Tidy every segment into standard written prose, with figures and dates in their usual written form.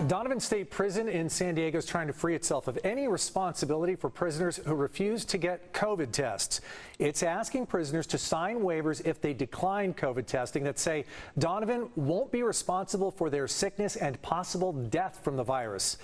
Donovan State Prison in San Diego is trying to free itself of any responsibility for prisoners who refuse to get COVID tests. It's asking prisoners to sign waivers if they decline COVID testing that say Donovan won't be responsible for their sickness and possible death from the virus.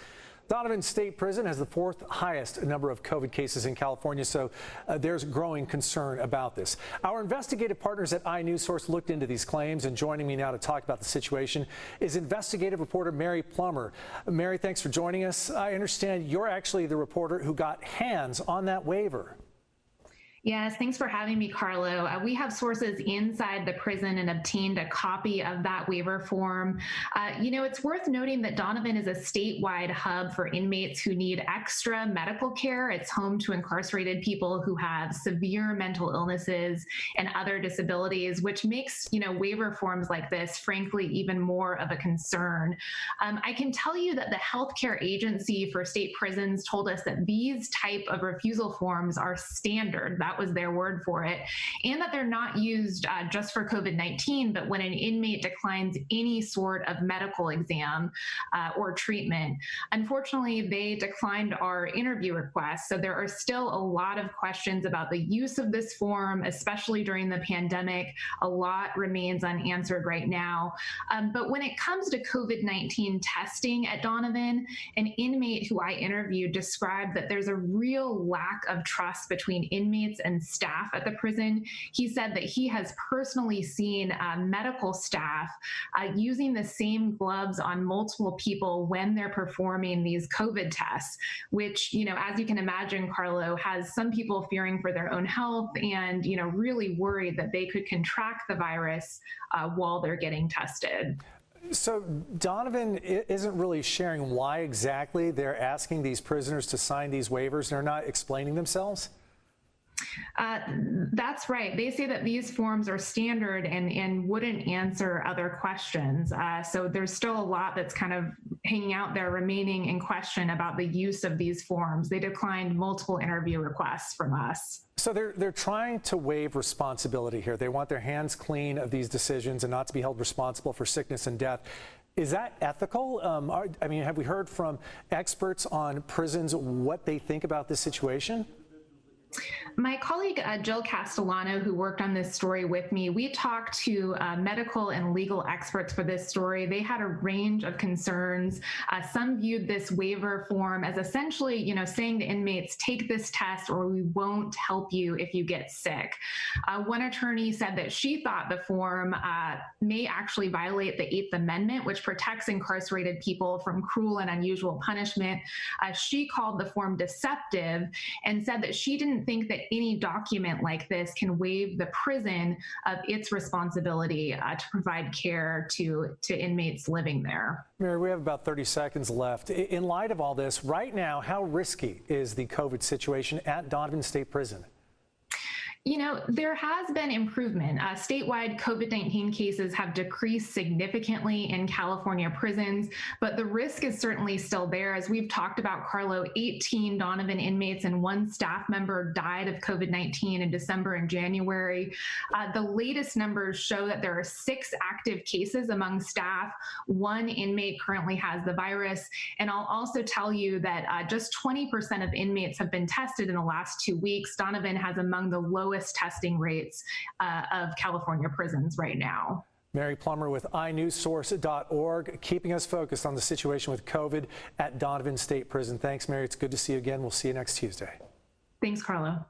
Donovan State Prison has the fourth highest number of COVID cases in California, so there's growing concern about this. Our investigative partners at inewsource looked into these claims, and joining me now to talk about the situation is investigative reporter Mary Plummer. Mary, thanks for joining us. I understand you're actually the reporter who got hands on that waiver. Yes, thanks for having me, Carlo. We have sources inside the prison and obtained a copy of that waiver form. It's worth noting that Donovan is a statewide hub for inmates who need extra medical care. It's home to incarcerated people who have severe mental illnesses and other disabilities, which makes, waiver forms like this, frankly, even more of a concern. I can tell you that the Healthcare Agency for State Prisons told us that these type of refusal forms are standard. That was their word for it, and that they're not used just for COVID-19, but when an inmate declines any sort of medical exam or treatment. Unfortunately, they declined our interview request, so there are still a lot of questions about the use of this form, especially during the pandemic. A lot remains unanswered right now. But when it comes to COVID-19 testing at Donovan, an inmate who I interviewed described that there's a real lack of trust between inmates and staff at the prison. He said that he has personally seen medical staff using the same gloves on multiple people when they're performing these COVID tests, which, as you can imagine, Carlo, has some people fearing for their own health and, really worried that they could contract the virus while they're getting tested. So Donovan isn't really sharing why exactly they're asking these prisoners to sign these waivers. They're not explaining themselves? That's right. They say that these forms are standard and wouldn't answer other questions. So there's still a lot that's kind of hanging out there remaining in question about the use of these forms. They declined multiple interview requests from us. So they're trying to waive responsibility here. They want their hands clean of these decisions and not to be held responsible for sickness and death. Is that ethical? Have we heard from experts on prisons what they think about this situation? My colleague, Jill Castellano, who worked on this story with me, we talked to medical and legal experts for this story. They had a range of concerns. Some viewed this waiver form as essentially, saying to inmates, take this test or we won't help you if you get sick. One attorney said that she thought the form may actually violate the 8th Amendment, which protects incarcerated people from cruel and unusual punishment. She called the form deceptive and said that she didn't think that any document like this can waive the prison of its responsibility to provide care to inmates living there. Mary, we have about 30 seconds left. In light of all this, right now, how risky is the COVID situation at Donovan State Prison? There has been improvement. Statewide COVID-19 cases have decreased significantly in California prisons, but the risk is certainly still there. As we've talked about, Carlo, 18 Donovan inmates and 1 staff member died of COVID-19 in December and January. The latest numbers show that there are 6 active cases among staff. 1 inmate currently has the virus. And I'll also tell you that just 20% of inmates have been tested in the last 2 weeks. Donovan has among the lowest testing rates of California prisons right now. Mary Plummer with inewsource.org, keeping us focused on the situation with COVID at Donovan State Prison. Thanks, Mary. It's good to see you again. We'll see you next Tuesday. Thanks, Carlo.